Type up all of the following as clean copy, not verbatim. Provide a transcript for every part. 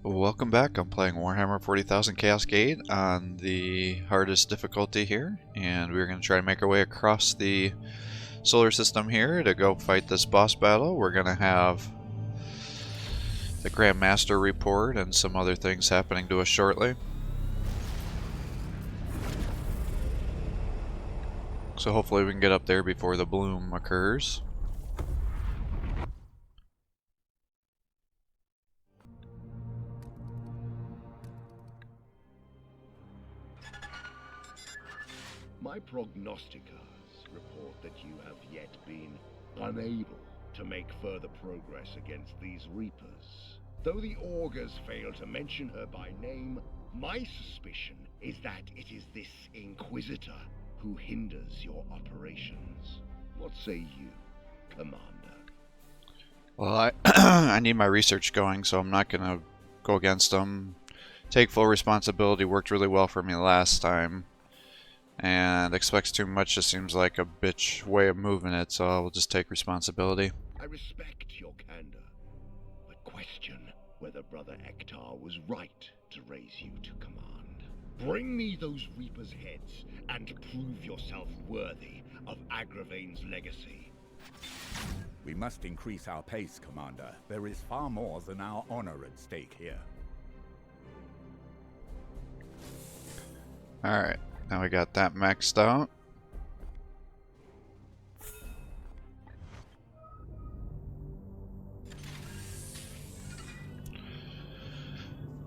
Welcome back. I'm playing Warhammer 40,000 Chaos Gate on the hardest difficulty here, and we're going to try to make our way across the solar system here to go fight this boss battle. We're going to have the Grand Master report and some other things happening to us shortly. So hopefully we can get up there before the bloom occurs. My prognosticators report that you have yet been unable to make further progress against these Reapers. Though the augurs fail to mention her by name, my suspicion is that it is this Inquisitor who hinders your operations. What say you, Commander? Well, I need my research going, so I'm not going to go against them. Take full responsibility worked really well for me last time. And expects too much just seems like a bitch way of moving it, so I'll just take responsibility. I respect your candor, but question whether Brother Ektar was right to raise you to command. Bring me those Reapers' heads and prove yourself worthy of Agravain's legacy. We must increase our pace, Commander. There is far more than our honor at stake here. Alright, now we got that maxed out.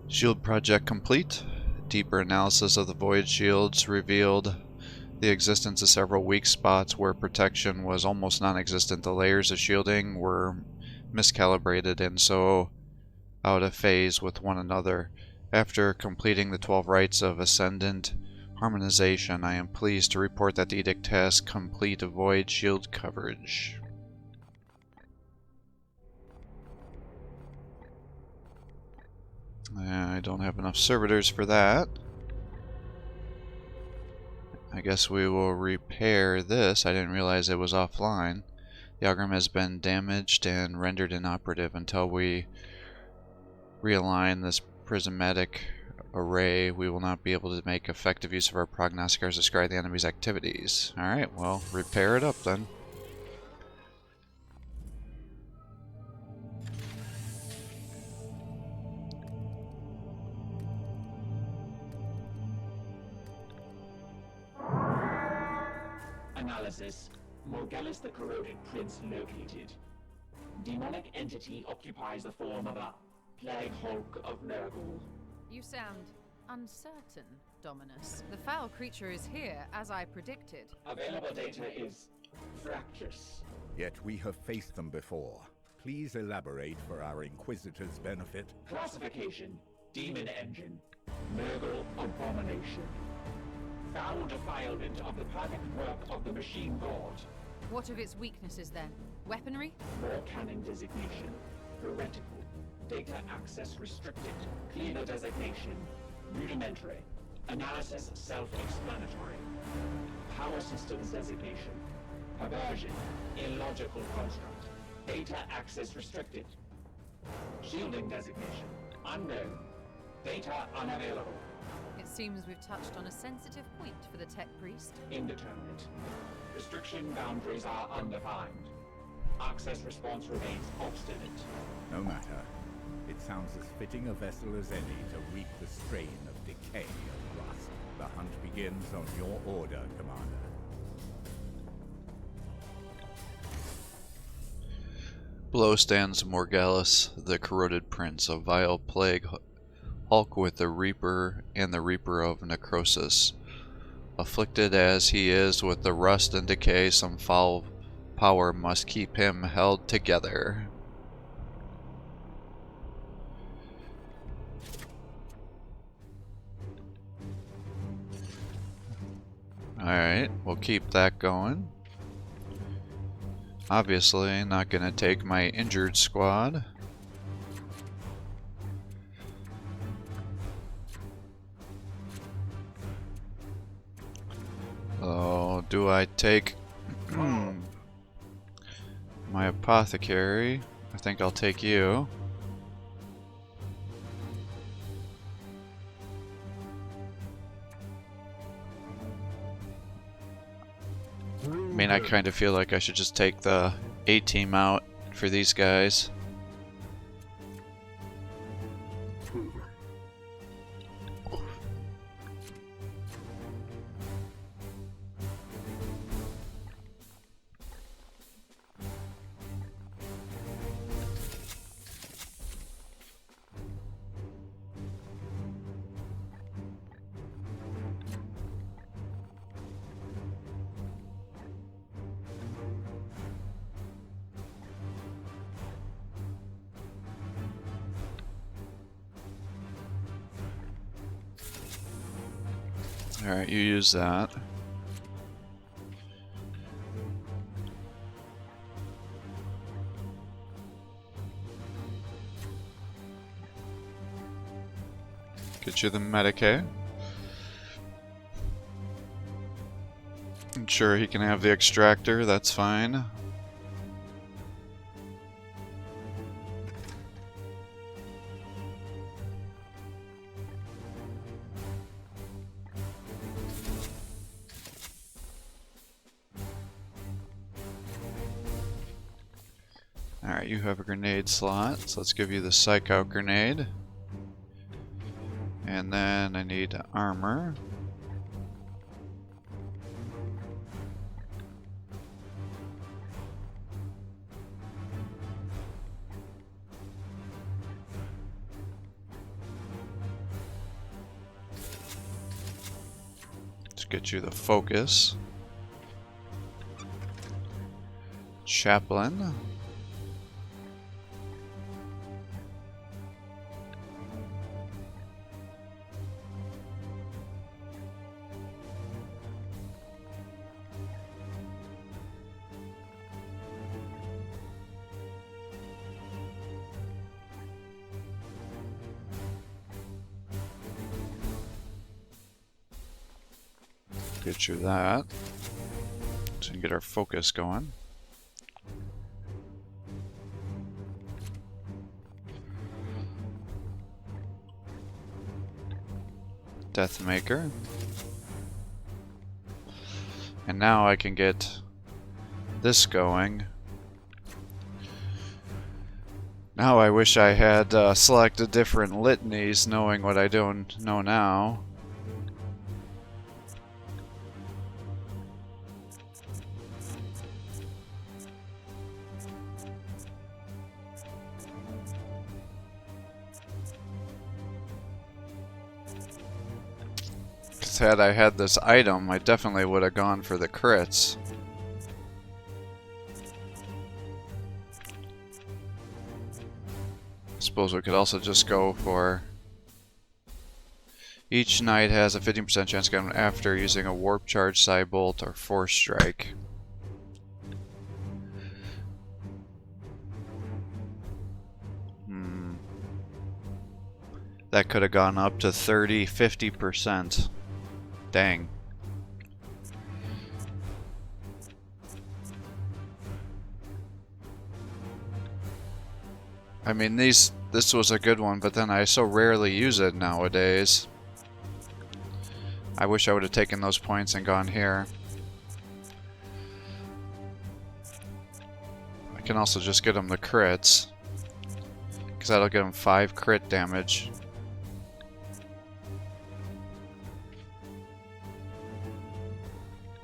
Shield project complete. Deeper analysis of the void shields revealed the existence of several weak spots where protection was almost non-existent. The layers of shielding were miscalibrated and so out of phase with one another. After completing the 12 rites of Ascendant Harmonization, I am pleased to report that the Edict has complete void shield coverage. I don't have enough servitors for that. I guess we will repair this. I didn't realize it was offline. The algorithm has been damaged and rendered inoperative until we realign this prismatic array. We will not be able to make effective use of our prognosticators to describe the enemy's activities. Alright, well, repair it up then. Analysis. Morgellus the Corroded Prince located. Demonic entity occupies the form of a plague hulk of Nurgle. You sound uncertain, Dominus. The foul creature is here, as I predicted. Available data is fractious. Yet we have faced them before. Please elaborate for our Inquisitor's benefit. Classification. Demon Engine. Nurgle Abomination. Foul defilement of the perfect work of the Machine God. What of its weaknesses then? Weaponry? More cannon designation. Heretical. Data access restricted. Cleaner designation. Rudimentary. Analysis self-explanatory. Power systems designation. Perversion. Illogical construct. Data access restricted. Shielding designation. Unknown. Data unavailable. It seems we've touched on a sensitive point for the tech priest. Indeterminate. Restriction boundaries are undefined. Access response remains obstinate. No matter. It sounds as fitting a vessel as any to reap the strain of decay and rust. The hunt begins on your order, Commander. Below stands Morgellus, the Corroded Prince, a vile plague hulk with the Reaper and the Reaper of Necrosis. Afflicted as he is with the rust and decay, some foul power must keep him held together. Alright, we'll keep that going. Obviously, not gonna take my injured squad. Oh, do I take my apothecary? I think I'll take you. I mean, I kind of feel like I should just take the A-team out for these guys. Alright, you use that. Get you the Medicaid. I'm sure he can have the extractor, that's fine. Alright, you have a grenade slot, so let's give you the Psych Out grenade. And then I need armor. Let's get you the focus. Chaplain. Get you that. So we can get our focus going. Deathmaker. And now I can get this going. Now I wish I had selected different litanies, knowing what I don't know now. Had I had this item, I definitely would have gone for the crits. I suppose we could also just go for... Each knight has a 15% chance of getting after using a Warp Charge, Psybolt, or Force Strike. That could have gone up to 30, 50%. Dang. I mean, this was a good one, but then I so rarely use it nowadays. I wish I would have taken those points and gone here. I can also just get him the crits, because that'll give him 5 crit damage.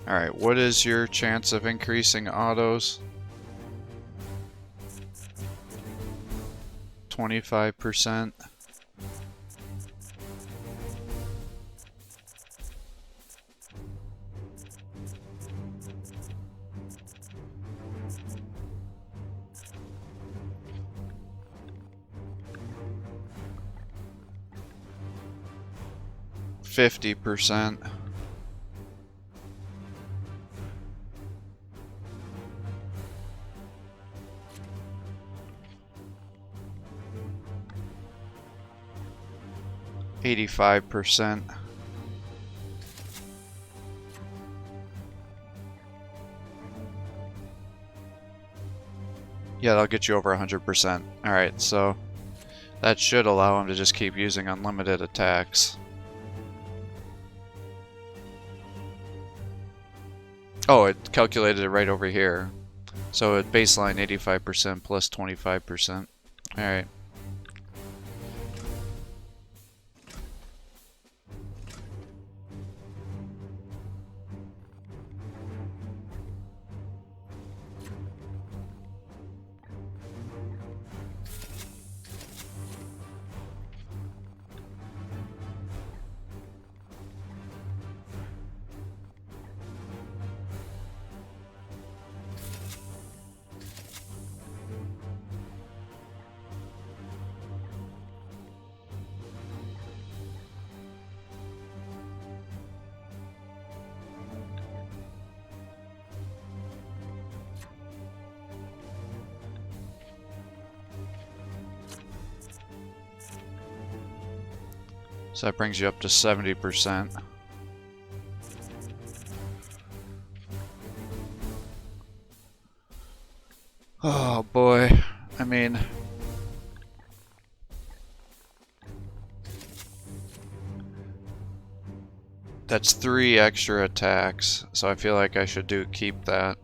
Alright, what is your chance of increasing autos? 25%. %. 85%. Yeah, that'll get you over 100%. Alright, so that should allow him to just keep using unlimited attacks. Oh, it calculated it right over here. So at baseline 85% plus 25%. Alright. So that brings you up to 70%. Oh boy, I mean... That's 3 extra attacks, so I feel like I should keep that.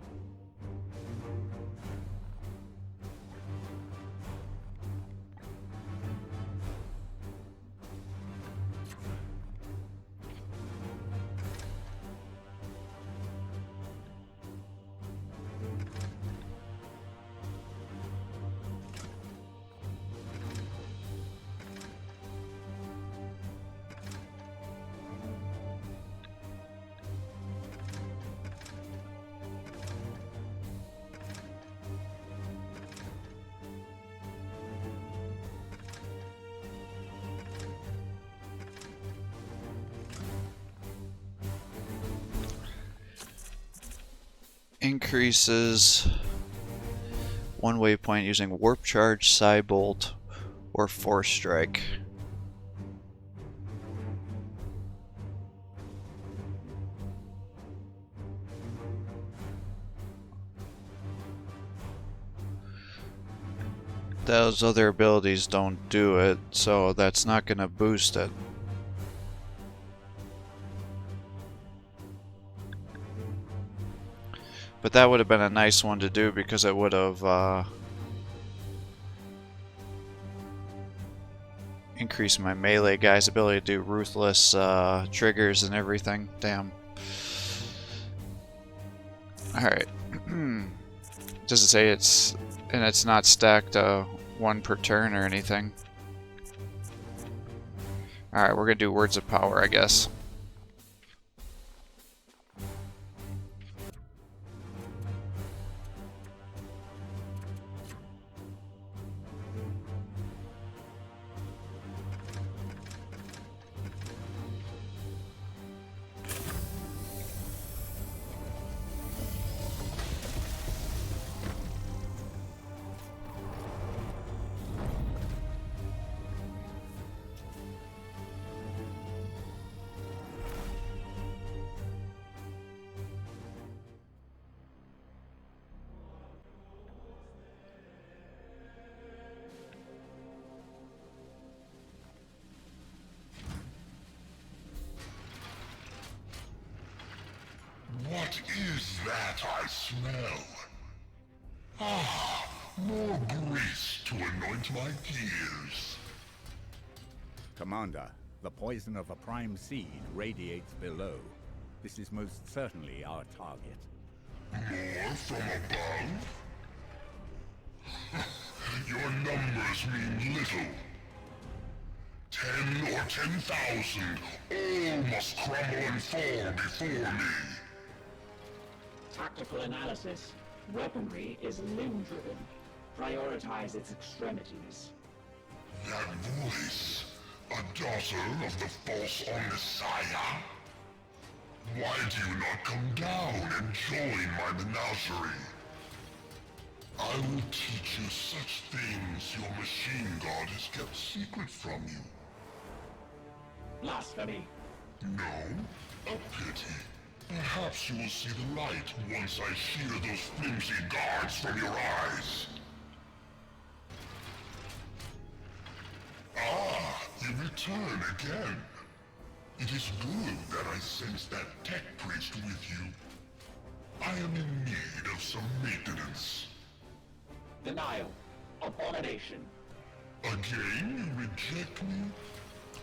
Increases 1 waypoint using Warp Charge, Psybolt, or Force Strike. Those other abilities don't do it, so that's not going to boost it. But that would have been a nice one to do because it would have increased my melee guy's ability to do ruthless triggers and everything. Damn. Alright. Does it say it's... and it's not stacked 1 per turn or anything? Alright, we're gonna do Words of Power, I guess. What is that I smell? Ah, more grease to anoint my gears. Commander, the poison of a prime seed radiates below. This is most certainly our target. More from above? Your numbers mean little. 10 or 10,000, all must crumble and fall before me. Tactical analysis. Weaponry is limb-driven. Prioritize its extremities. That voice, a daughter of the false Omnissiah? Why do you not come down and join my menagerie? I will teach you such things your machine god has kept secret from you. Blasphemy. No? A pity. Perhaps you will see the light once I shear those flimsy guards from your eyes. Ah, you return again. It is good that I sense that tech priest with you. I am in need of some maintenance. Denial. Abomination. Again, you reject me?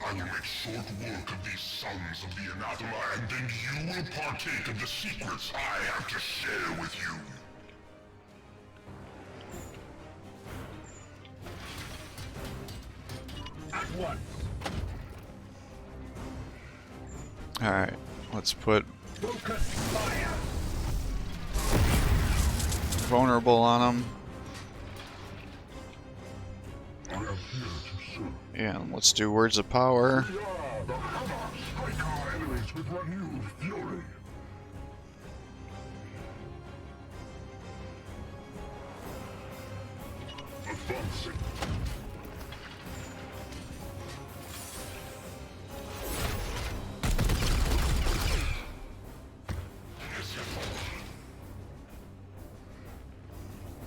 I will make short work of these sons of the anathema, and then you will partake of the secrets I have to share with you. At once. Alright, let's put Focus fire. vulnerable on him. I am here to serve. And let's do words of power. We are the Hammer. Strike our enemies with renewed fury. Advancing.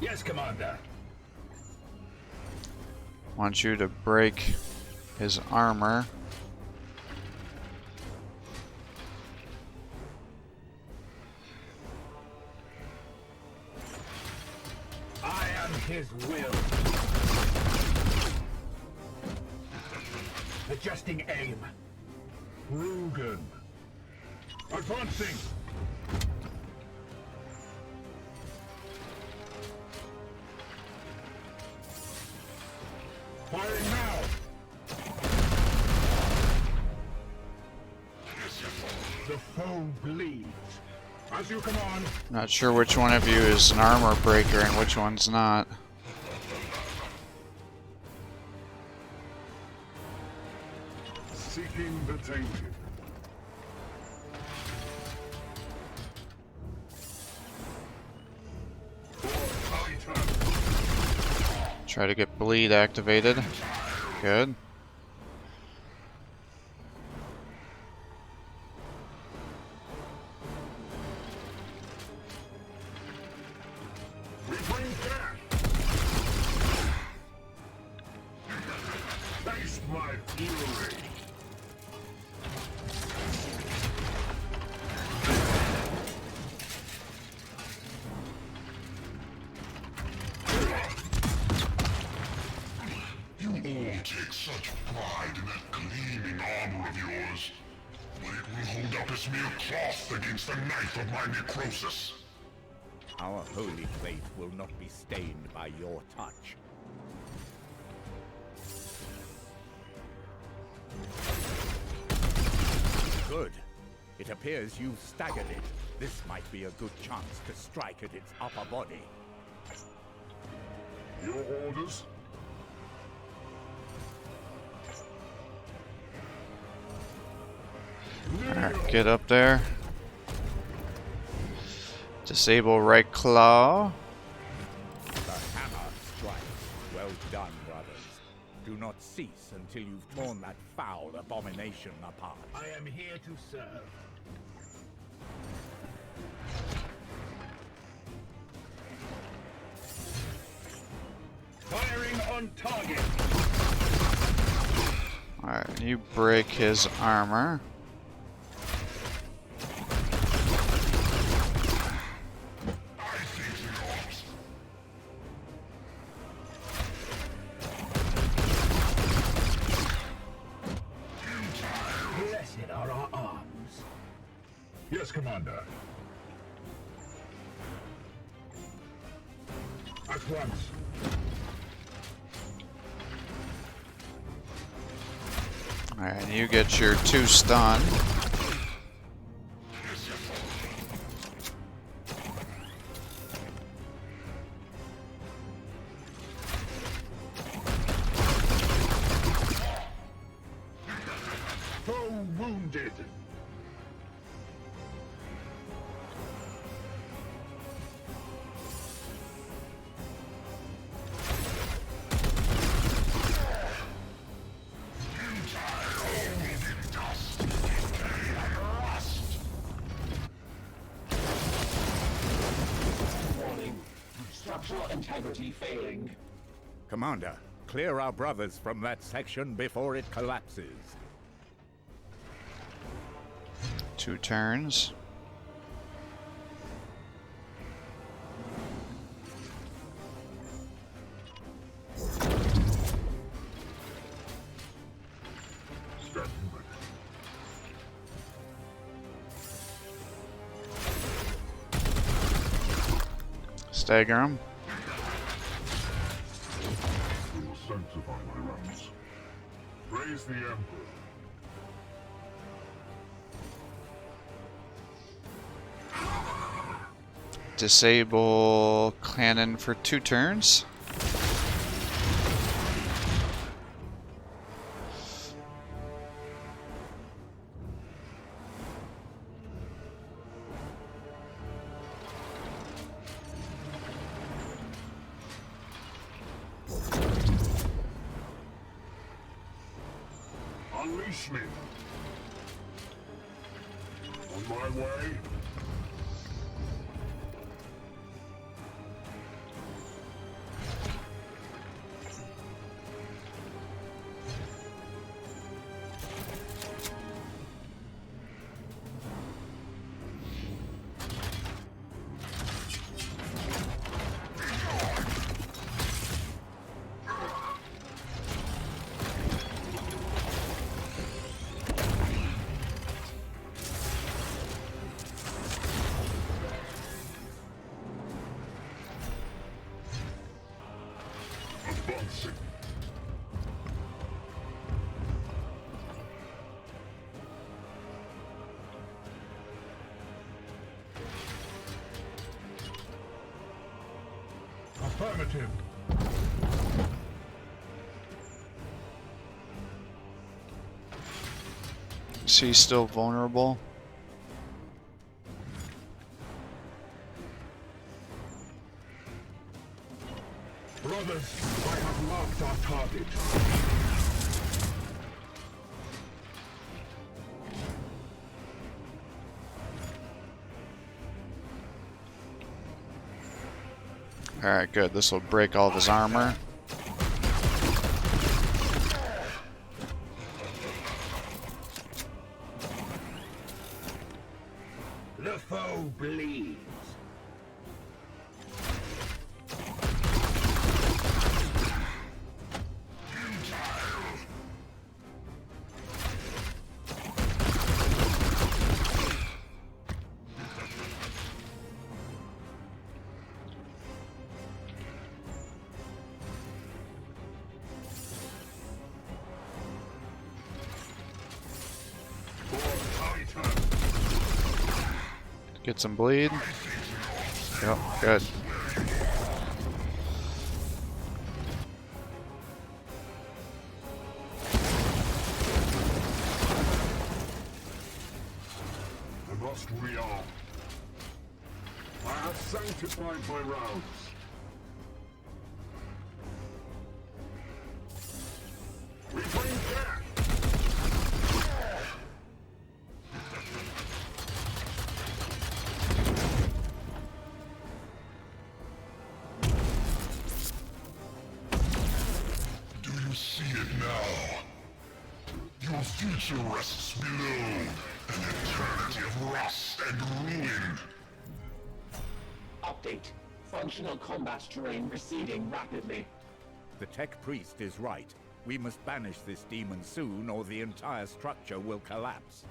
Yes, Commander. Want you to break his armor. I am his will. Adjusting aim. Rugen. Advancing. Firing now. The foe bleeds. As you command. Not sure which one of you is an armor breaker and which one's not. Seeking the tainted. For Titan. Try to get bleed activated. Good. We bring death. Taste my fury. You all take such pride in that gleaming armor of yours, but it will hold up as mere cloth against the knife of my necrosis. Our holy plate will not be stained by your touch. Good. It appears you've staggered it. This might be a good chance to strike at its upper body. Your orders? Alright, get up there. Disable right claw. The hammer strikes. Well done, brothers. Do not cease until you've torn that foul abomination apart. I am here to serve. Firing on target. Alright, you break his armor. Blessed are our arms. Yes, Commander. At once. Alright, you get your 2 stun. Foe wounded. Warning. Structural integrity failing. Commander, clear our brothers from that section before it collapses. 2 turns. Stagger him. We will sanctify my rounds. Praise the Emperor. Disable cannon for 2 turns. Unleash me. On my way. Advancing. Affirmative. Is he still vulnerable? Brothers, I have marked our target. Alright, good. This will break all of his armor. The foe bleeds. Get some bleed. Yep, good. I must rearm. I have sanctified my rounds. We bring death. Do you see it now? Your future rests below, an eternity of rust and ruin. Update. Functional combat terrain receding rapidly. The tech priest is right. We must banish this demon soon, or the entire structure will collapse.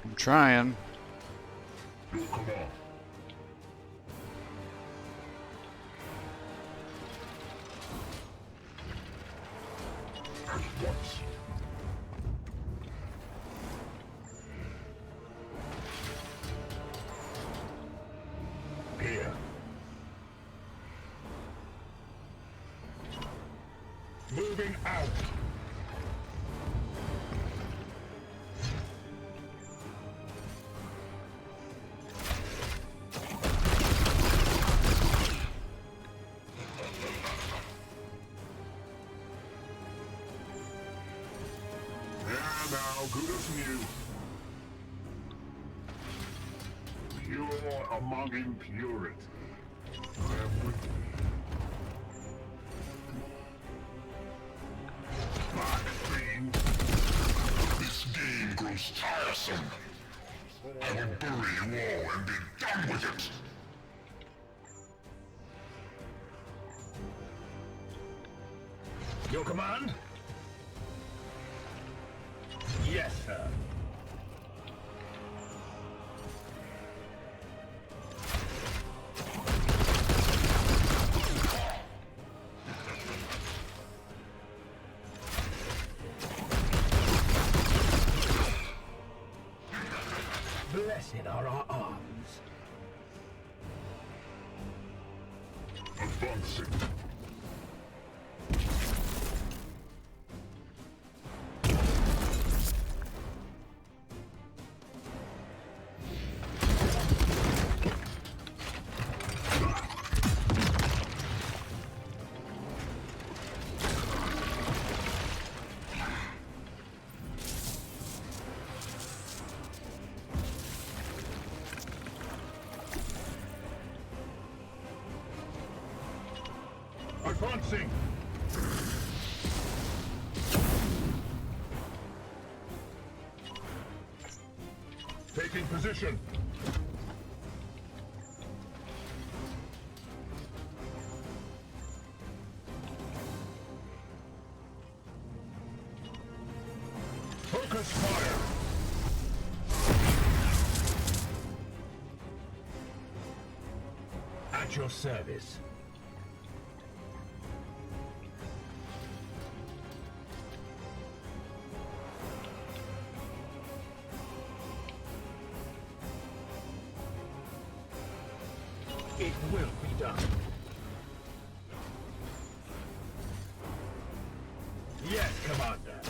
I'm trying. Come on. At once. Here. Moving out. Now, good as new. Pure among impurity. I am with you. Back, fiend. This game grows tiresome. I will bury you all and be done with it. Your command? Yes, sir. are our arms. Advancing. Advancing! Taking position. Focus fire! At your service. It will be done. Yes, Commander.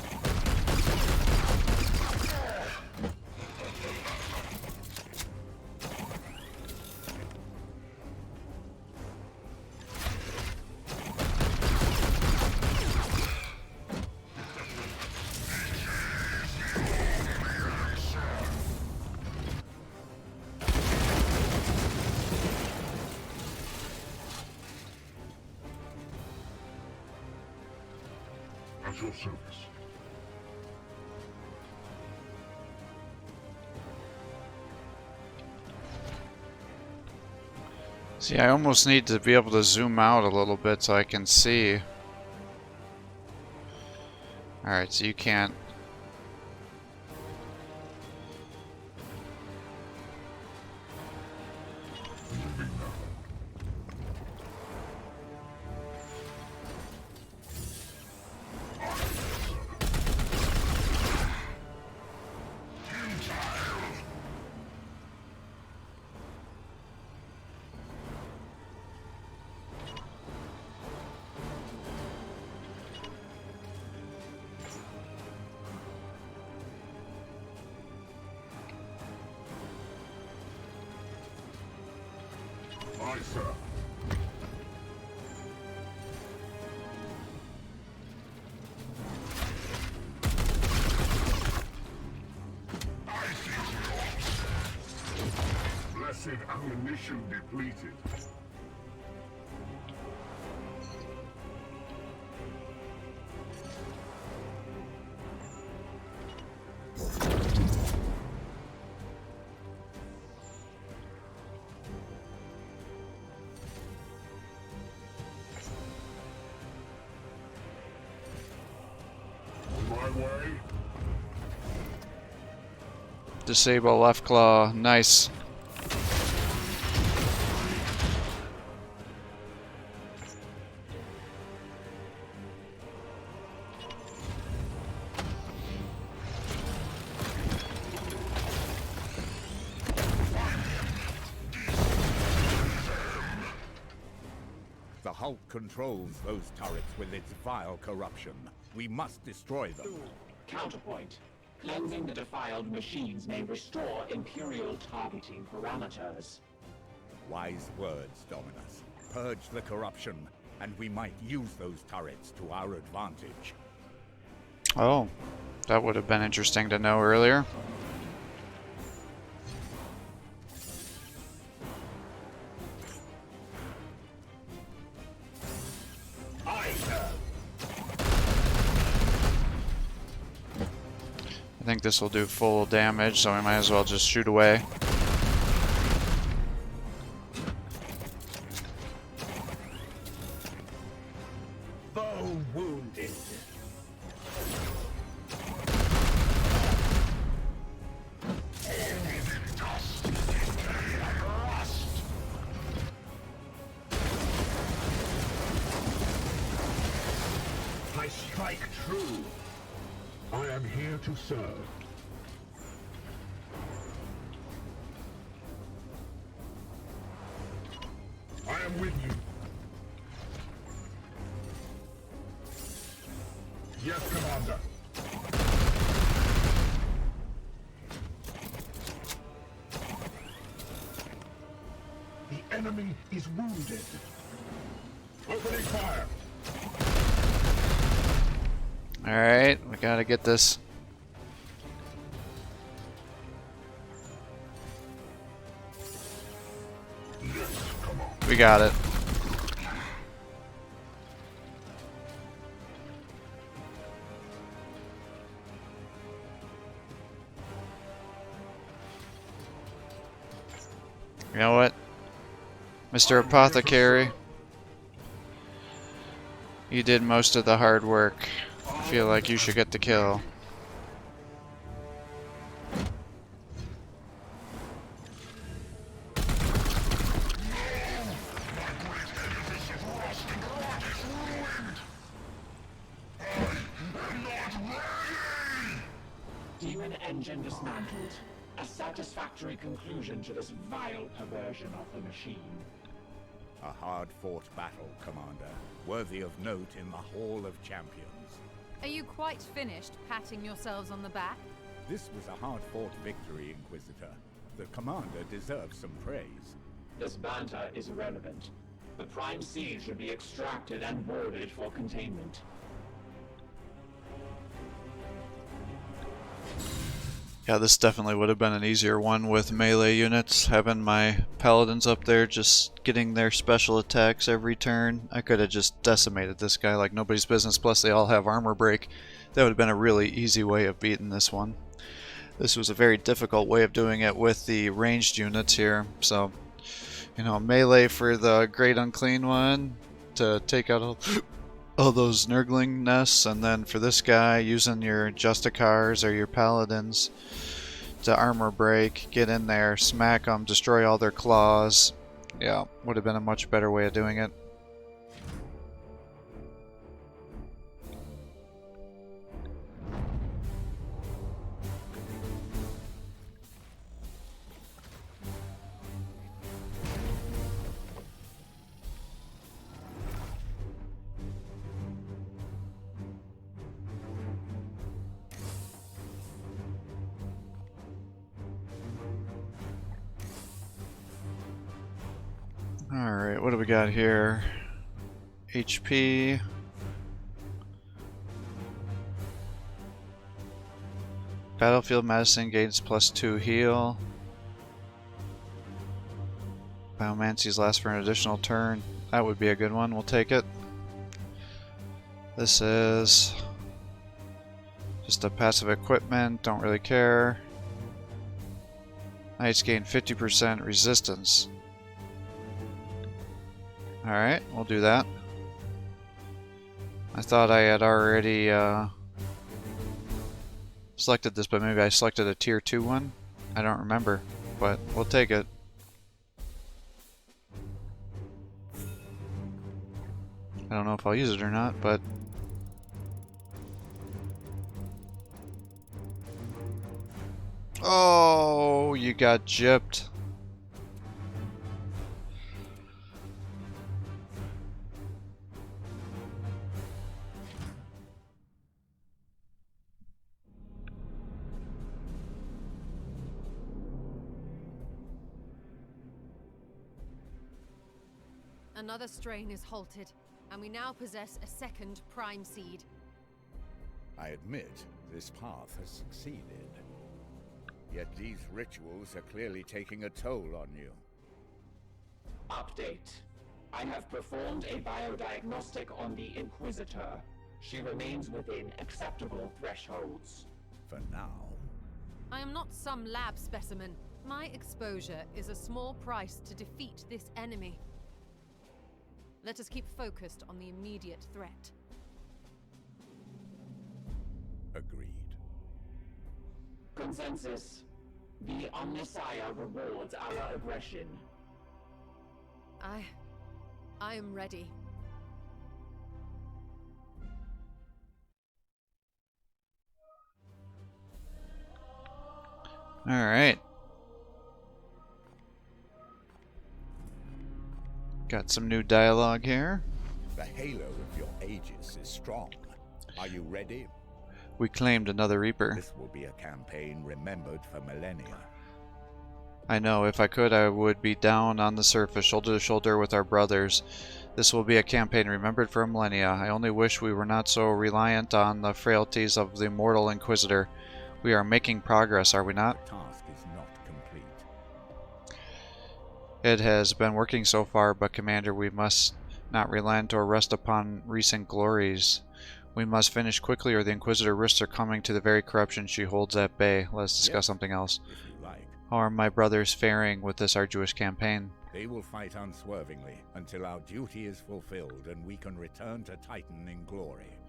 At your service. See, I almost need to be able to zoom out a little bit so I can see. Alright, so you can't. Moving now. Aye, sir. Blessed ammunition depleted. On my way. Disable left claw. Nice. The Hulk controls those turrets with its vile corruption. We must destroy them. Counterpoint. Cleansing the defiled machines may restore Imperial targeting parameters. Wise words, Dominus. Purge the corruption, and we might use those turrets to our advantage. Oh, that would have been interesting to know earlier. I think this will do full damage, so we might as well just shoot away. Foe wounded. I strike true. I am here to serve. am with you. Yes, Commander. The enemy is wounded. Opening fire. Alright, we gotta get this. We got it. You know what? Mr. Apothecary, you did most of the hard work. I feel like you should get the kill. Demon engine dismantled. A satisfactory conclusion to this vile perversion of the machine. A hard-fought battle, Commander, worthy of note in the Hall of Champions. Are you quite finished patting yourselves on the back? This was a hard-fought victory, Inquisitor. The Commander deserves some praise. This banter is irrelevant. The Prime Seed should be extracted and boarded for containment. Yeah, this definitely would have been an easier one with melee units. Having my paladins up there just getting their special attacks every turn. I could have just decimated this guy like nobody's business, plus they all have armor break. That would have been a really easy way of beating this one. This was a very difficult way of doing it with the ranged units here. So, you know, melee for the Great Unclean one to take out all those Nurgling nests, and then for this guy using your Justicars or your Paladins to armor break, get in there, smack them, destroy all their claws. Yeah, would have been a much better way of doing it. Alright, what do we got here? HP. Battlefield medicine gains +2 heal. Biomancies last for an additional turn. That would be a good one, we'll take it. This is just a passive equipment, don't really care. Knights gain 50% resistance. Alright, we'll do that. I thought I had already selected this, but maybe I selected a tier 2 one? I don't remember, but we'll take it. I don't know if I'll use it or not, but... Oh, you got gypped. Another strain is halted, and we now possess a second Prime Seed. I admit, this path has succeeded. Yet these rituals are clearly taking a toll on you. Update. I have performed a biodiagnostic on the Inquisitor. She remains within acceptable thresholds. For now. I am not some lab specimen. My exposure is a small price to defeat this enemy. Let us keep focused on the immediate threat. Agreed. Consensus. The Omnissiah rewards our aggression. I am ready. Alright. Got some new dialogue here. The halo of your aegis is strong. Are you ready? We claimed another Reaper. This will be a campaign remembered for millennia. I know, if I could, I would be down on the surface, shoulder to shoulder with our brothers. This will be a campaign remembered for millennia. I only wish we were not so reliant on the frailties of the mortal Inquisitor. We are making progress, are we not? The task is not complete. It has been working so far, but Commander, we must not relent or rest upon recent glories. We must finish quickly, or the Inquisitor risks her coming to the very corruption she holds at bay. Let's discuss something else. If you like. How are my brothers faring with this arduous campaign? They will fight unswervingly until our duty is fulfilled and we can return to Titan in glory.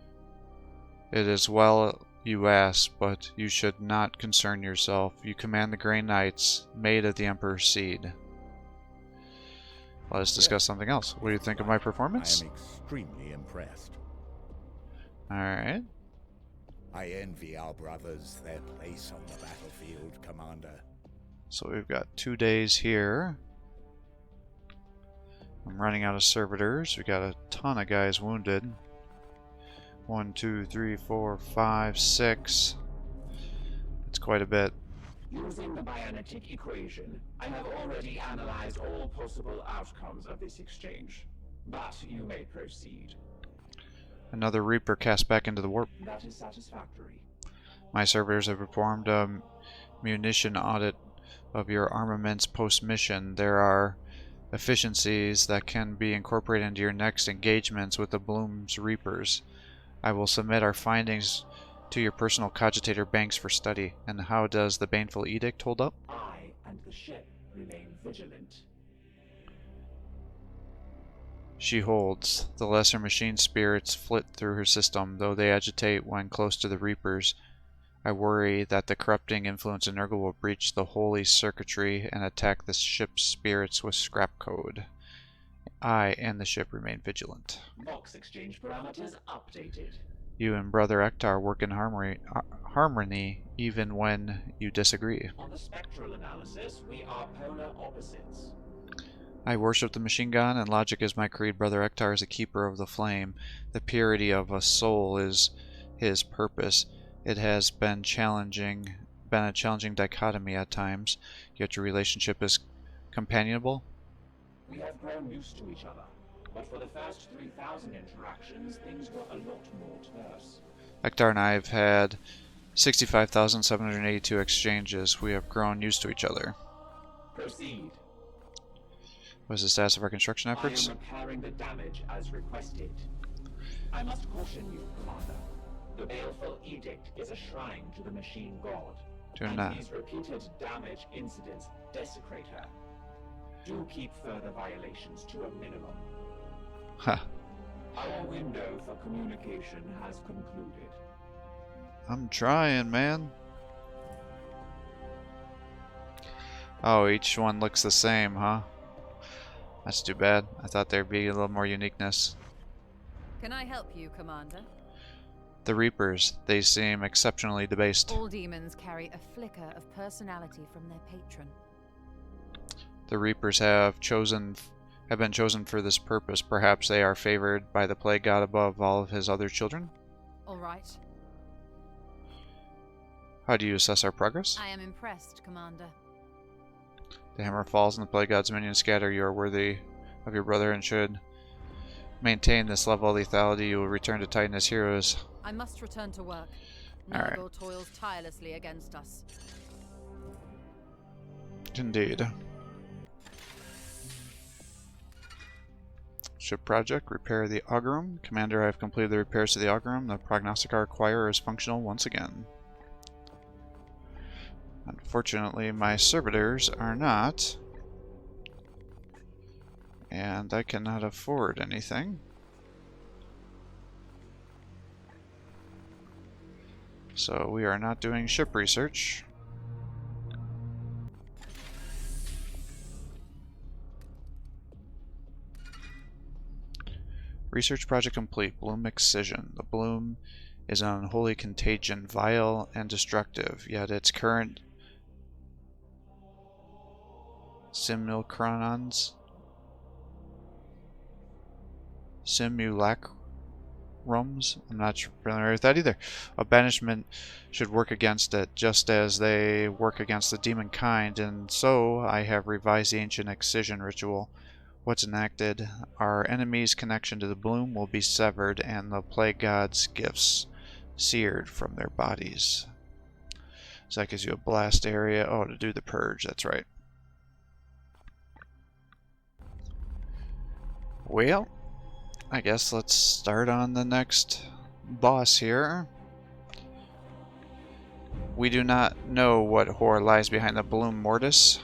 It is well you ask, but you should not concern yourself. You command the Grey Knights, made of the Emperor's seed. Let us discuss something else. What do you think of my performance? I am extremely impressed. Alright. I envy our brothers their place on the battlefield, Commander. So we've got 2 days here. I'm running out of servitors. We got a ton of guys wounded. 1, 2, 3, 4, 5, 6. It's quite a bit. Using the Bionetic equation, I have already analyzed all possible outcomes of this exchange. But you may proceed. Another Reaper cast back into the warp. That is satisfactory. My servitors have performed a munition audit of your armaments post-mission. There are efficiencies that can be incorporated into your next engagements with the Bloom's Reapers. I will submit our findings to your personal cogitator banks for study. And how does the Baneful Edict hold up? I and the ship remain vigilant. She holds. The lesser machine spirits flit through her system, though they agitate when close to the Reapers. I worry that the corrupting influence in Nurgle will breach the holy circuitry and attack the ship's spirits with scrap code. I and the ship remain vigilant. Box exchange parameters updated. You and Brother Ektar work in harmony even when you disagree. On the spectral analysis, we are polar opposites. I worship the machine gun, and logic is my creed. Brother Ektar is a keeper of the flame. The purity of a soul is his purpose. It has been a challenging dichotomy at times, yet your relationship is companionable. We have grown used to each other, but for the first 3,000 interactions, things were a lot more terse. Ektar and I have had 65,782 exchanges. We have grown used to each other. Proceed. What is the status of our construction efforts? I am repairing the damage as requested. I must caution you, Commander. The Baleful Edict is a shrine to the machine god. And these repeated damage incidents desecrate her. Do keep further violations to a minimum. Huh. Our window for communication has concluded. I'm trying, man. Oh, each one looks the same, huh? That's too bad. I thought there'd be a little more uniqueness. Can I help you, Commander? The Reapers, they seem exceptionally debased. All demons carry a flicker of personality from their patron. The Reapers have been chosen for this purpose. Perhaps they are favored by the Plague God above all of his other children? All right. How do you assess our progress? I am impressed, Commander. The hammer falls and the Plague God's minions scatter. You are worthy of your brother and should maintain this level of lethality. You will return to Titan as heroes. I must return to work. Alright. Nurgle toils tirelessly against us. Indeed. Ship project, repair the augurum. Commander, I have completed the repairs to the augurum. The prognosticar acquirer is functional once again. Unfortunately, my servitors are not. And I cannot afford anything. So we are not doing ship research. Research project complete. Bloom excision. The bloom is an unholy contagion, vile and destructive, yet its current simulacrons simulacrums. I'm not familiar with that either. A banishment should work against it, just as they work against the demon kind, and so I have revised the ancient excision ritual. What's enacted? Our enemy's connection to the bloom will be severed, and the plague god's gifts seared from their bodies. So that gives you a blast area. Oh, to do the purge, that's right. Well, I guess let's start on the next boss here. We do not know what horror lies behind the bloom mortis,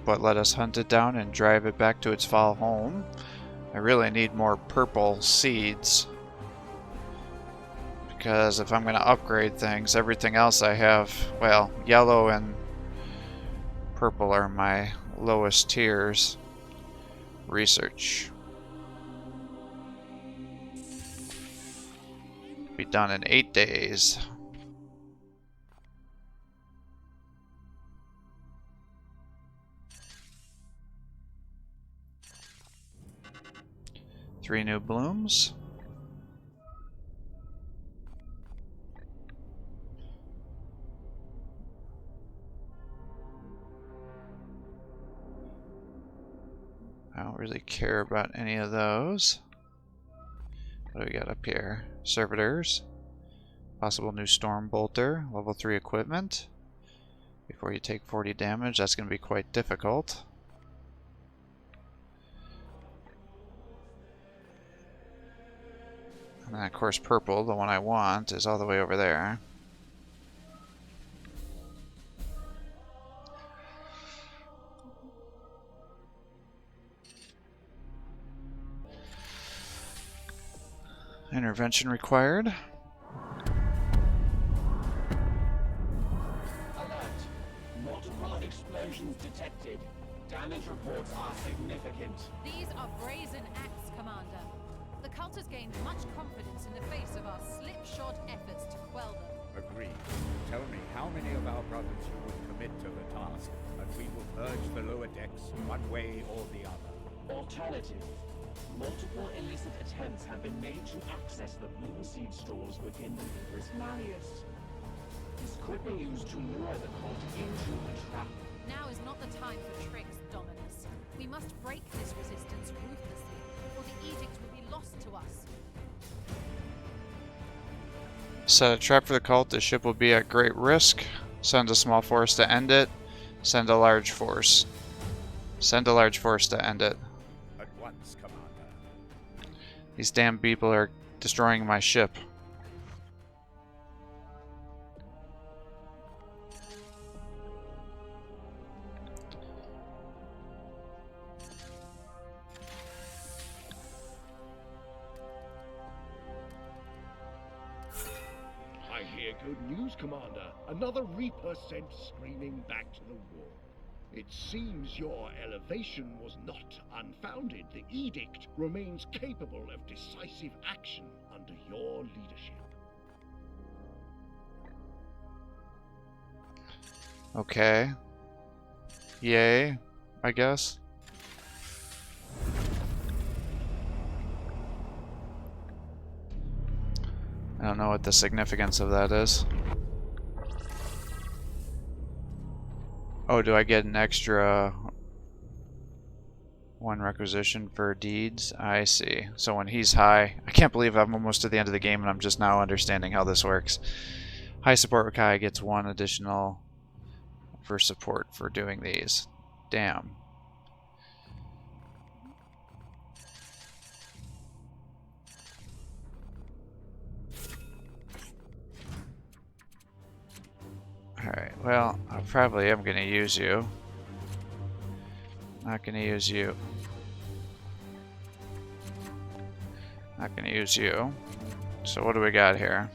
but let us hunt it down and drive it back to its foul home. I really need more purple seeds, because if I'm going to upgrade things, everything else I have, well, yellow and purple are my lowest tiers. Research. Be done in 8 days. Three new blooms. I don't really care about any of those. What do we got up here? Servitors. Possible new storm bolter. Level 3 equipment. Before you take 40 damage, that's going to be quite difficult. And then of course purple, the one I want, is all the way over there. Intervention required. Alert. Multiple explosions detected. Damage reports are significant. These are brazen acts, Commander. The cult has gained much confidence in the face of our slipshod efforts to quell them. Agreed. Tell me how many of our brothers you would commit to the task, and we will purge the lower decks one way or the other. Alternative. Multiple illicit attempts have been made to access the bloom seed stores within the Reaper's Classiest. This could be used to lure the cult into a trap. Now is not the time for tricks, Dominus. We must break this resistance ruthlessly, or the edict will be lost to us. Set a trap for the cult. The ship will be at great risk. Send a small force to end it. Send a large force. Send a large force to end it. At once, Commander. These damn people are destroying my ship. I hear good news, Commander. Another Reaper sent screaming back to the war. It seems your elevation was not unfounded. The edict remains capable of decisive action under your leadership. Okay. Yay, I guess. I don't know what the significance of that is. Oh, do I get an extra one requisition for deeds? I see. So when he's high, I can't believe I'm almost to the end of the game and I'm just now understanding how this works. High support Rakai gets one additional for support for doing these. Damn. Alright, well, I probably am going to use you. Not going to use you. Not going to use you. So what do we got here?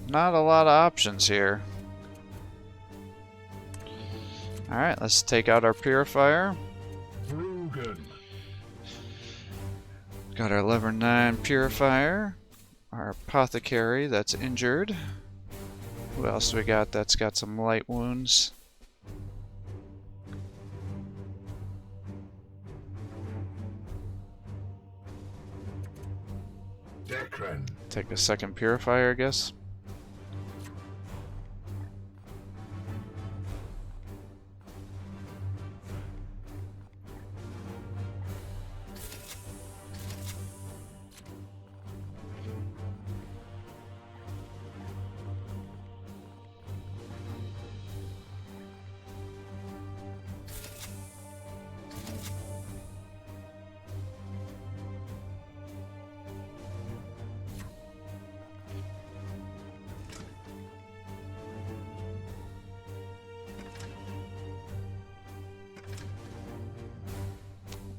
Not a lot of options here. Alright, let's take out our purifier. Got our level 9 purifier. Our apothecary that's injured. Who else do we got that's got some light wounds? Declan. Take a second purifier, I guess.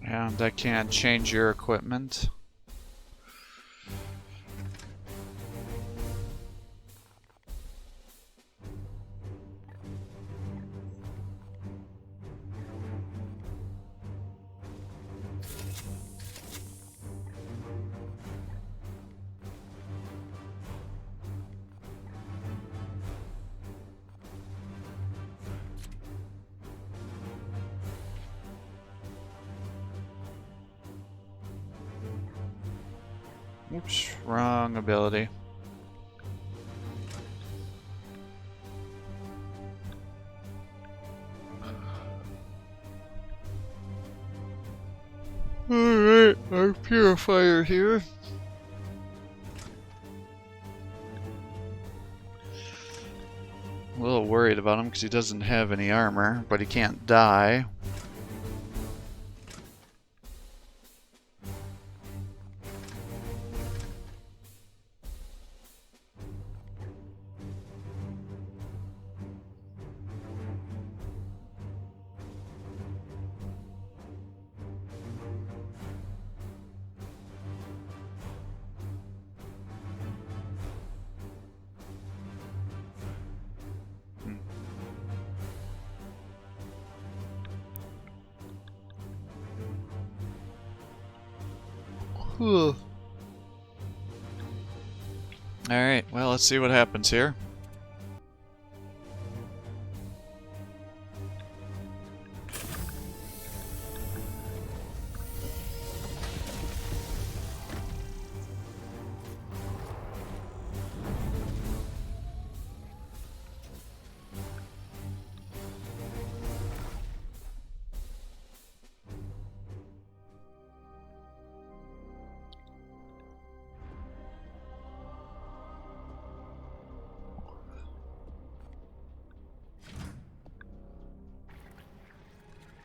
And I can't change your equipment. Oops, wrong ability. Alright, our purifier here. A little worried about him because he doesn't have any armor, but he can't die. Alright, well, let's see what happens here.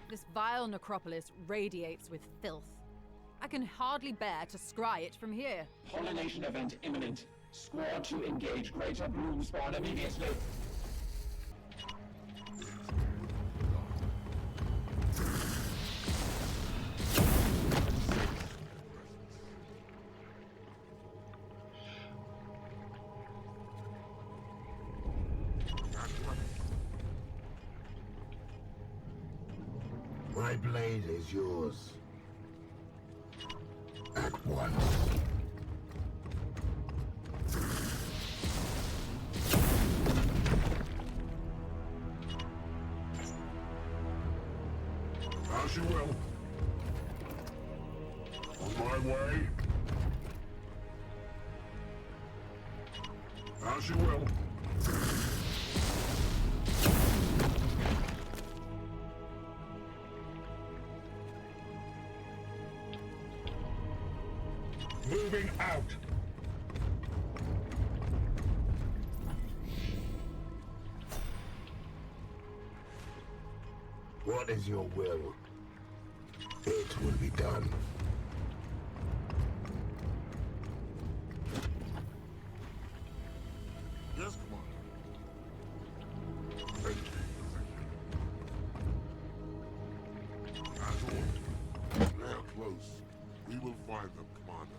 This vile necropolis radiates with filth. I can hardly bear to scry it from here. Pollination event imminent. Squad to engage greater bloom spawn immediately. My blade is yours. At once. As you will. On my way. As you will. Moving out. What is your will? It will be done. Yes, Commander. Thank you. As ordered. They are close. We will find them, Commander.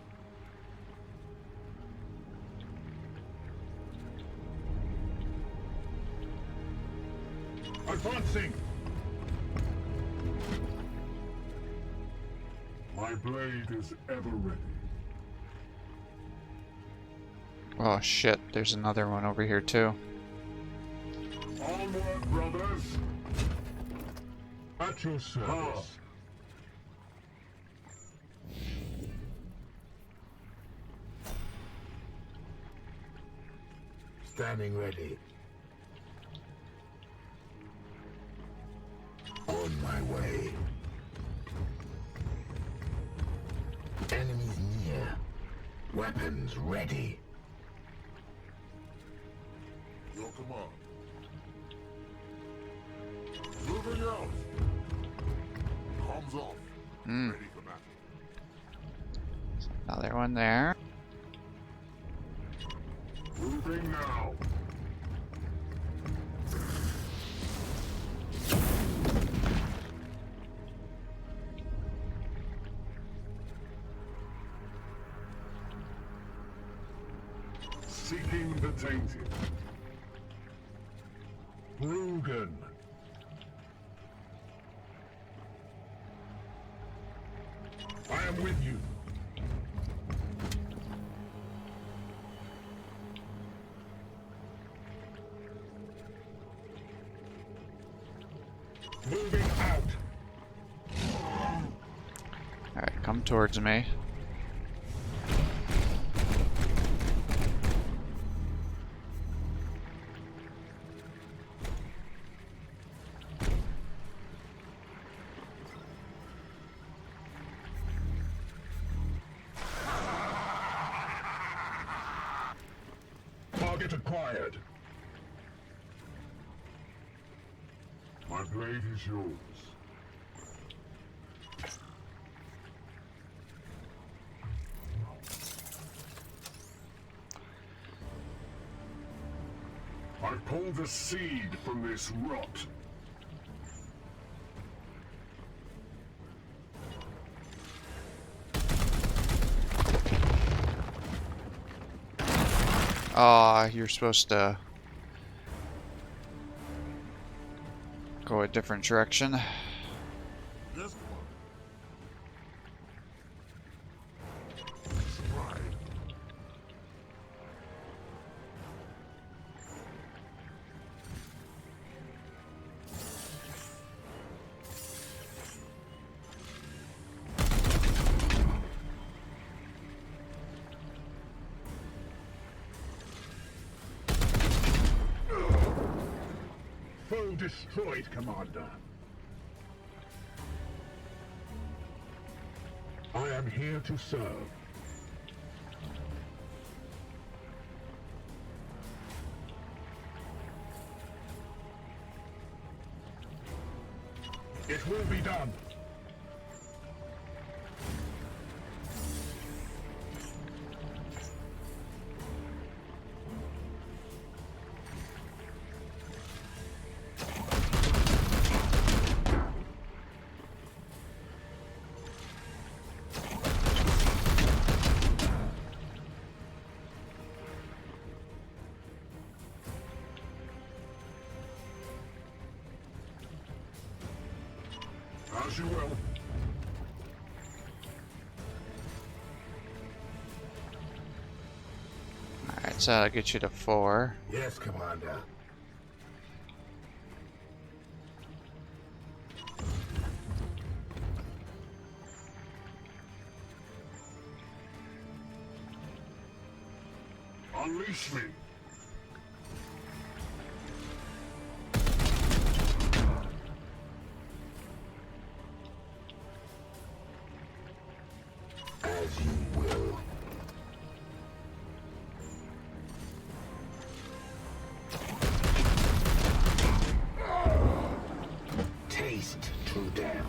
Advancing! My blade is ever ready. Oh shit, there's another one over here too. Onward, brothers! At your service. Standing ready. On my way. Enemies near. Weapons ready. Your command. Moving out. Comms off. Ready for battle. Another one there. Moving now. Seeking the tainted. Rugen. I am with you. Moving out. Alright, come towards me. Target acquired. My blade is yours. I pulled the seed from this rot. Ah, you're supposed to go a different direction. Yes, Foe destroyed, Commander. I am here to serve. It will be done. As you will. Alright, so that'll get you to 4. Yes, Commander. Unleash me. As you will. Taste true death.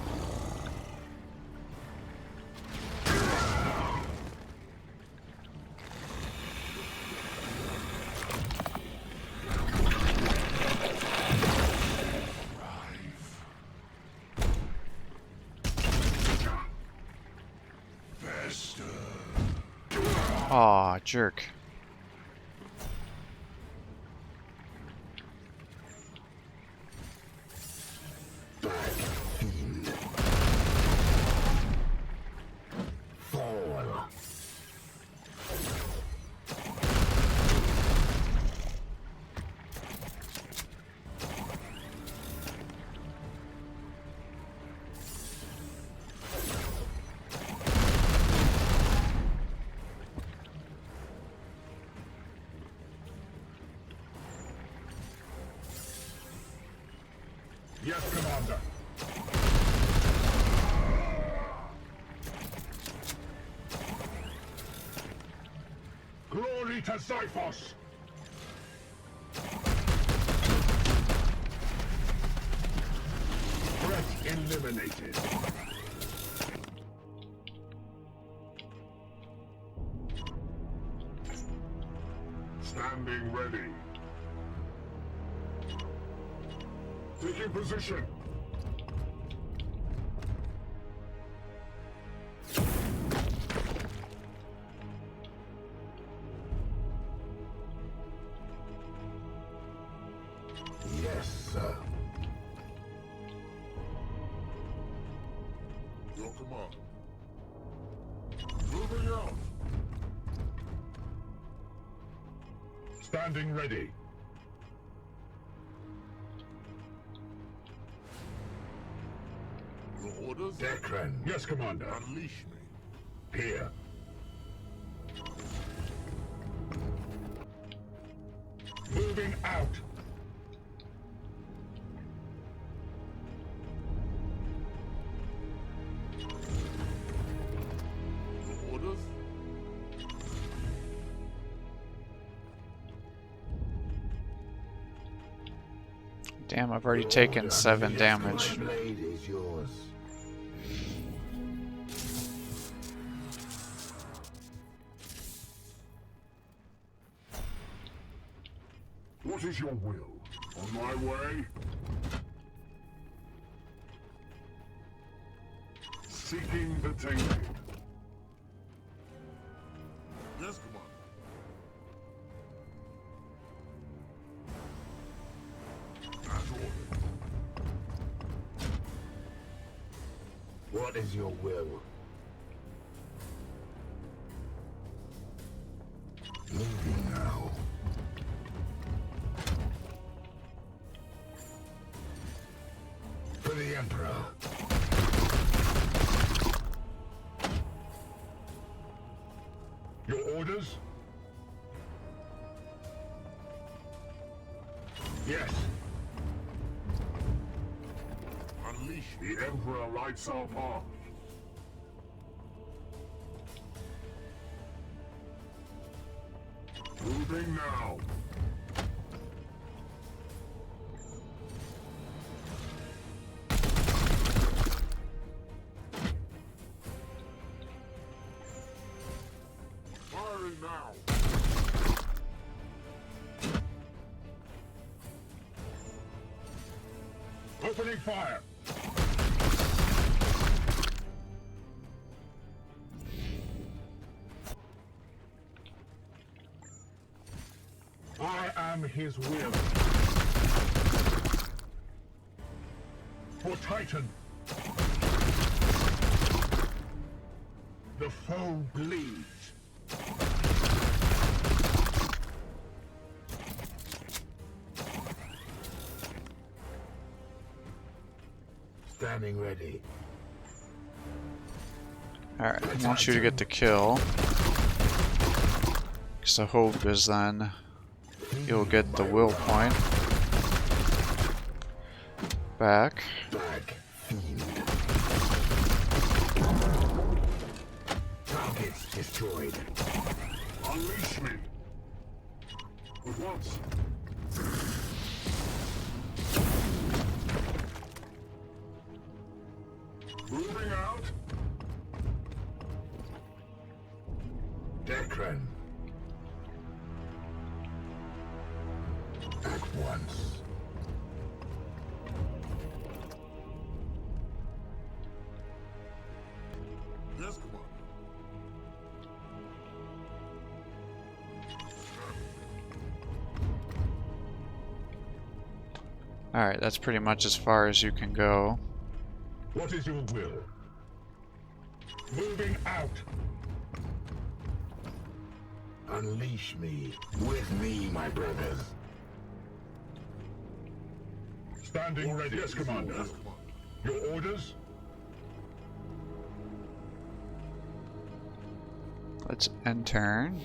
Aw, jerk. Fall. Yes, Commander. Glory to Xiphos! Threat eliminated. Standing ready. Taking position. Yes, sir. Your command. Moving out. Standing ready. Your orders? Dekran. Yes, Commander. Unleash me. Here. Moving out. Your orders? Damn, I've already taken 7 damage. Blade is yours. What is your will? On my way? Seeking the tainted. Yes, Commander. As ordered. What is your will? Moving now. For the Emperor. Your orders? Yes. Unleash the Emperor lights our path. Moving now. Firing now. Opening fire. I am his will. For Titan. The foe bleeds. Standing ready. Alright, I want you to get the kill. Because the hope is then you'll get the will point back. Black fiend. Targets destroyed. Unleash me. At once. Moving out. Dekran. At once. Yes, come on. Alright, that's pretty much as far as you can go. What is your will? Moving out. Unleash me. With me, my brothers. Standing ready. Yes, Commander. Your orders? Let's end turn.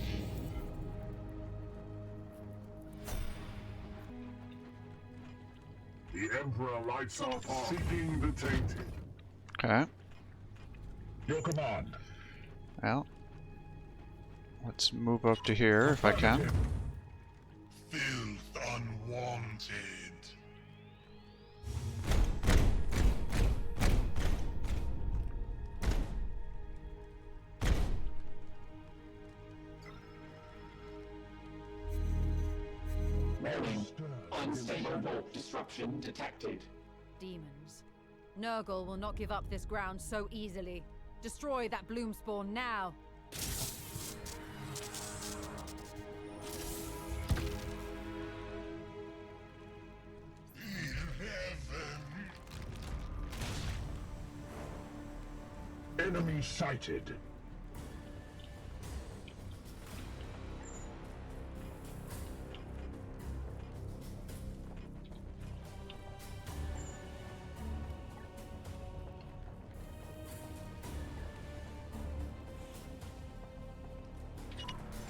The The Emperor lights our path, seeking the tainted. Okay. Your command. Well, let's move up to here if I can. Filth unwanted. Warning. Unstable warp disruption detected. Demons. Nurgle will not give up this ground so easily. Destroy that bloom spawn now. Enemy sighted.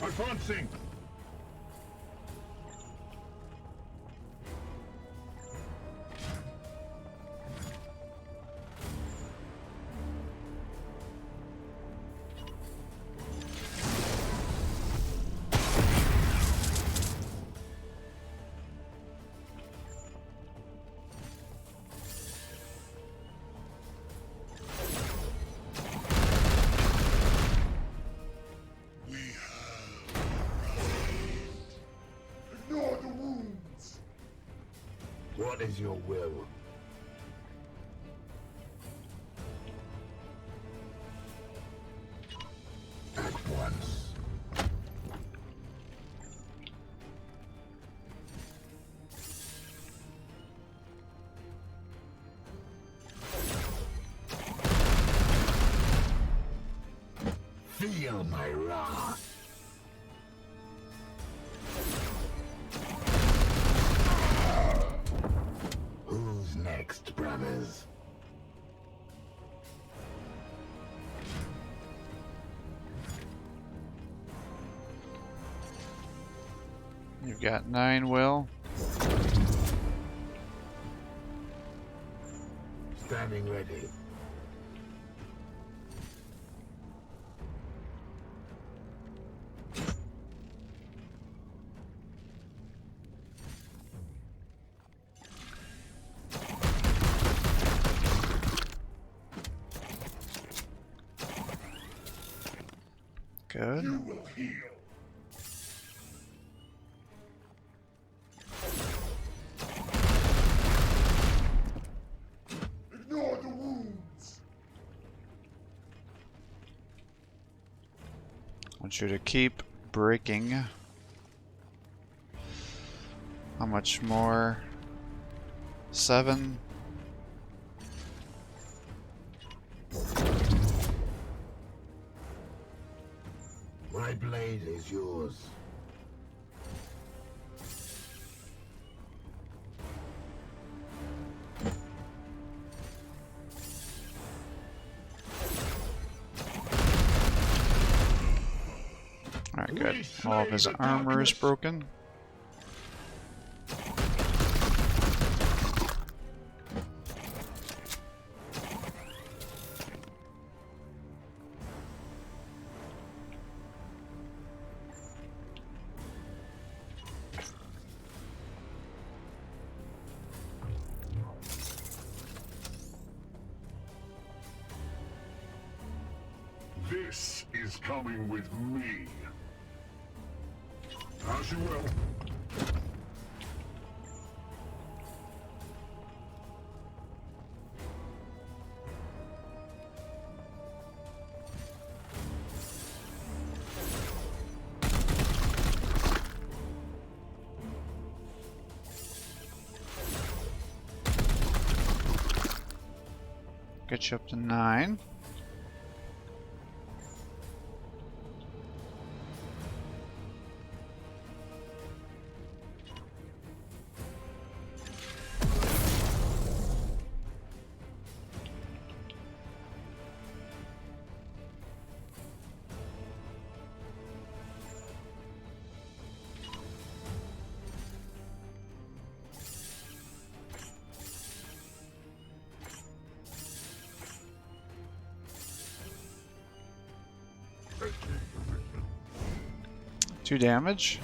Advancing. What is your will? At once. Feel my wrath. Who's next, brothers? You've got 9, Will. Standing ready. Good. You will heal. Ignore the wounds. I want you to keep breaking. How much more? 7. My blade is yours. Alright, good. All of his armor is broken. This is coming with me. As you will. Get you up to 9. 2 damage.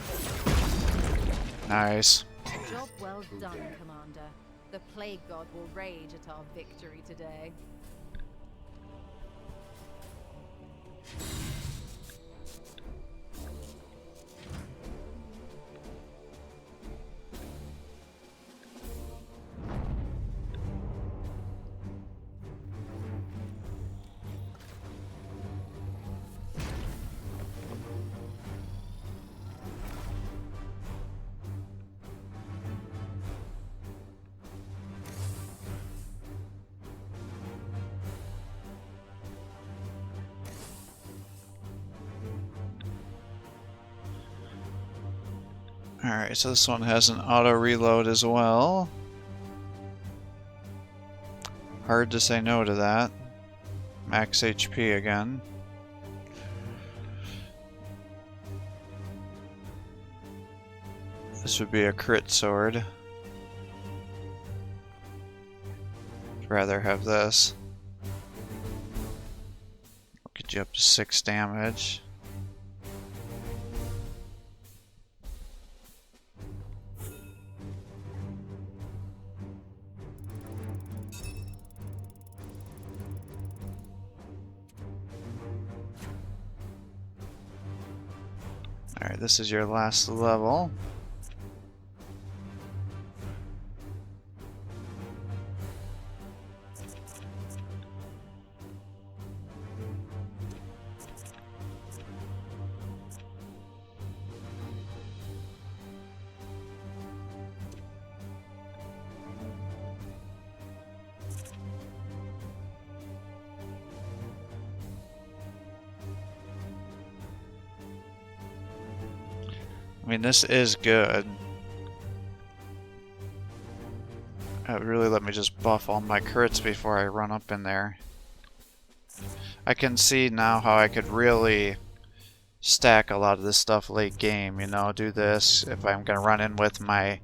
Nice. Job well done, Commander. The Plague God will rage at our victory today. Alright, so this one has an auto reload as well. Hard to say no to that. Max HP again. This would be a crit sword. I'd rather have this. Get you up to 6 damage. Alright, this is your last level. I mean, this is good. It really let me just buff all my crits before I run up in there. I can see now how I could really stack a lot of this stuff late game, you know, do this if I'm gonna run in with my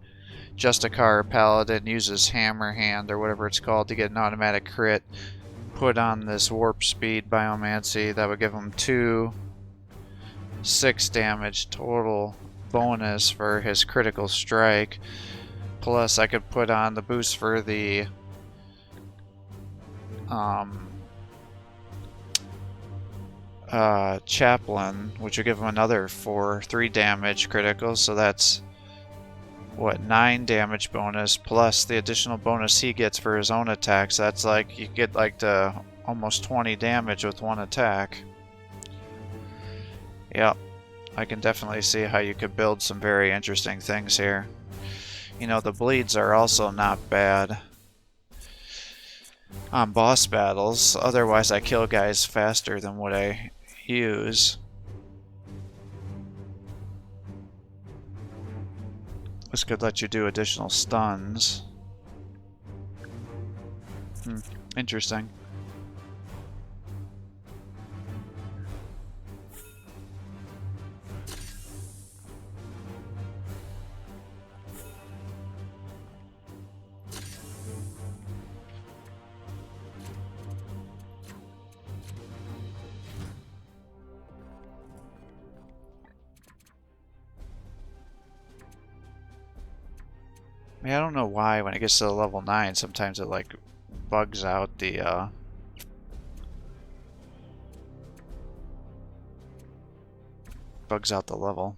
Justicar Paladin, use his hammer hand or whatever it's called to get an automatic crit, put on this warp speed biomancy, that would give him 6 damage total bonus for his critical strike. Plus I could put on the boost for the chaplain, which would give him another 3 damage critical, so that's what, 9 damage bonus plus the additional bonus he gets for his own attacks. That's like you get like to almost 20 damage with one attack. Yep, I can definitely see how you could build some very interesting things here. You know, the bleeds are also not bad on boss battles. Otherwise I kill guys faster than what I use. This could let you do additional stuns. Interesting. I mean, I don't know why when it gets to the level 9, sometimes it like bugs out the level.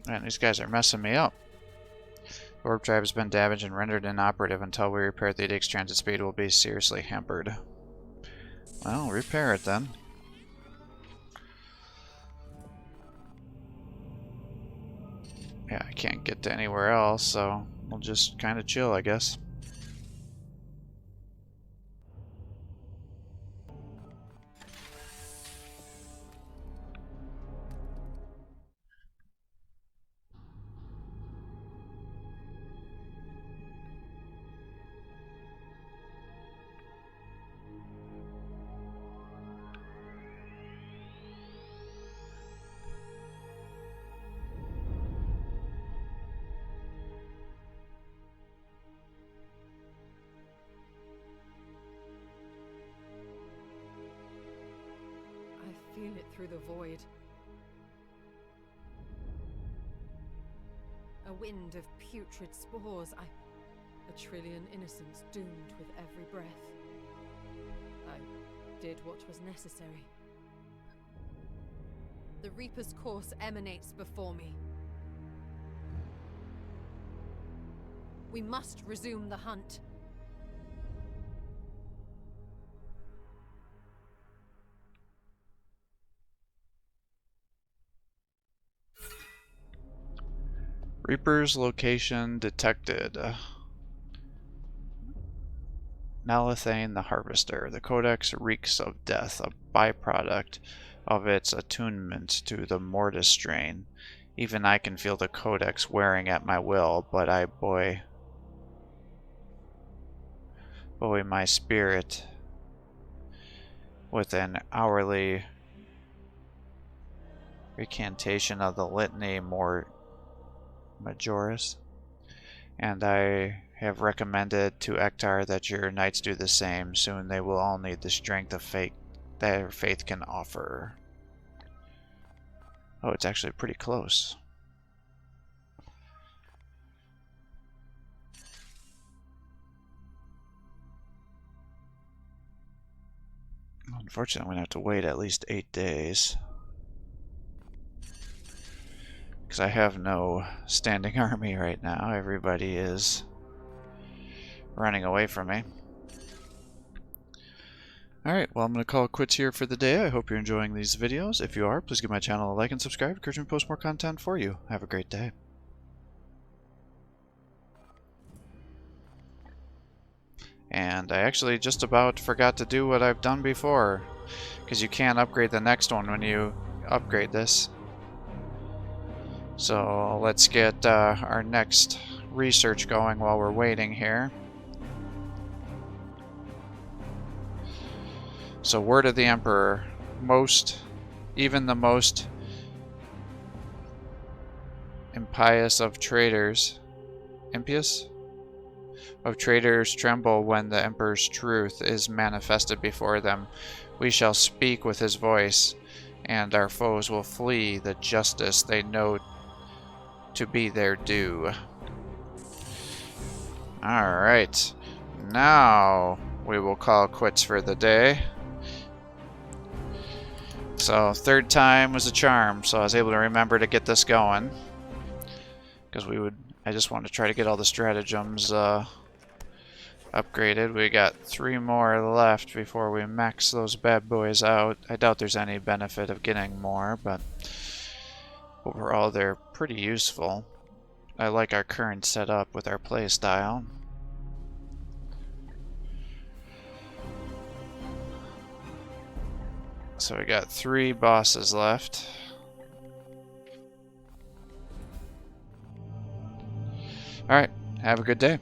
Man, these guys are messing me up. Orb drive has been damaged and rendered inoperative. Until we repair it, the Edict's transit speed will be seriously hampered. Well, repair it then. Yeah, I can't get to anywhere else, so we'll just kind of chill, I guess. feel it through the void. A wind of putrid spores. A trillion innocents doomed with every breath. I did what was necessary. The Reaper's course emanates before me. We must resume the hunt. Reaper's location detected. Nalathane the Harvester. The Codex reeks of death, a byproduct of its attunement to the Mortis strain. Even I can feel the Codex wearing at my will, but I buoy my spirit with an hourly recantation of the Litany Majoris, and I have recommended to Ektar that your knights do the same. Soon they will all need the strength of faith their faith can offer. Oh, it's actually pretty close. Unfortunately, I'm going to have to wait at least 8 days. Because I have no standing army right now. Everybody is running away from me. Alright, well, I'm going to call it quits here for the day. I hope you're enjoying these videos. If you are, please give my channel a like and subscribe. Encourage me to post more content for you. Have a great day. And I actually just about forgot to do what I've done before, because you can't upgrade the next one when you upgrade this. So let's get our next research going while we're waiting here. So, word of the Emperor. Even the most impious of traitors, tremble when the Emperor's truth is manifested before them. We shall speak with his voice, and our foes will flee the justice they know to be their due. Alright, now we will call quits for the day. So, third time was a charm, so I was able to remember to get this going. Because I just want to try to get all the stratagems upgraded. We got 3 more left before we max those bad boys out. I doubt there's any benefit of getting more, but overall they're pretty useful. I like our current setup with our playstyle. So we got 3 bosses left. Alright, have a good day.